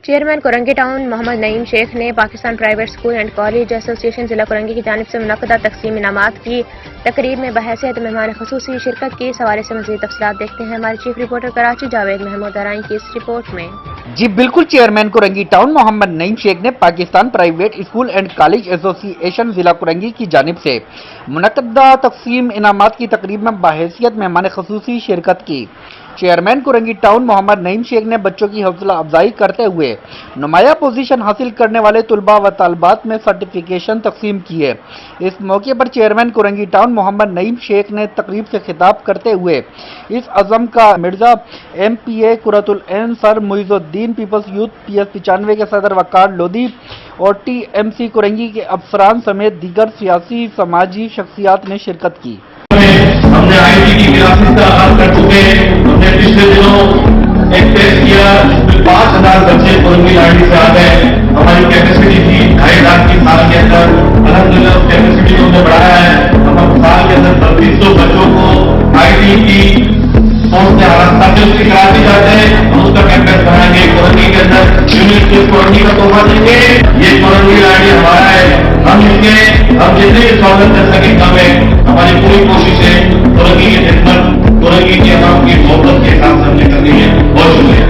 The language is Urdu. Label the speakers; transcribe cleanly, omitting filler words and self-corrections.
Speaker 1: چیئرمین کورنگی ٹاؤن محمد نعیم شیخ نے Pakistan private school and college ایسوسی ایشن ضلع کورنگی کی جانب سے منعقدہ تقسیم انعامات کی تقریب میں بحیثیت مہمان خصوصی شرکت کی۔ اس حوالے سے مزید تفصیلات دیکھتے ہیں ہمارے چیف رپورٹر کراچی جاوید محمود ارائیں کی اس رپورٹ میں۔
Speaker 2: جی بالکل، چیئرمین کورنگی ٹاؤن محمد نعیم شیخ نے Pakistan private school and college ایسوسی ایشن ضلع کورنگی کی جانب سے منعقدہ تقسیم انعامات کی تقریب میں بحیثیت مہمان خصوصی شرکت کی۔ چیئرمین کورنگی ٹاؤن محمد نعیم شیخ نے بچوں کی حوصلہ افزائی کرتے ہوئے نمایاں پوزیشن حاصل کرنے والے طلباء و طالبات میں سرٹیفکیشن تقسیم کیے۔ اس موقع پر چیئرمین کورنگی ٹاؤن محمد نعیم شیخ نے تقریب سے خطاب کرتے ہوئے اس عزم کا مرزا ایم پی اے قرۃ العین سر معیز الدین، پیپلز یوتھ پی ایس 95 کے صدر وقار لودھی اور ٹی ایم سی کورنگی کے افسران سمیت دیگر سیاسی سماجی شخصیات نے شرکت کی۔
Speaker 3: ہم نے آئی ٹی کی کلاسز کا آغاز کر چکے ہیں۔ ہم نے پچھلے دنوں ایک ٹیسٹ کیا جس میں 5000 بچے کورنگی لائبریری سے آ گئے۔ ہماری کیپیسٹی تھی 2500 کی سال کے اندر، الحمدللہ اس کیپیسٹی کو ہم نے بڑھایا ہے۔ ہم سال کے اندر 3200 بچوں کو آئی ٹی کی سوچ سے سبجیکٹ کرا دی جاتے ہیں۔ ہم اس کا کیمپس بنائیں گے کورنگی کے اندر، یونیورسٹی کورنگی کا تحفہ دیں گے۔ یہ کورنگی لائبریری ہمارا ہے، ہم جتنے بھی سواگت کر سکیں کم ہے۔ ہماری پوری کوشش ہے کورنگی کی خدمت، کورنگی کی عوام کی محبت کے حساب سے ہم نے کرنی ہے۔ بہت شکریہ۔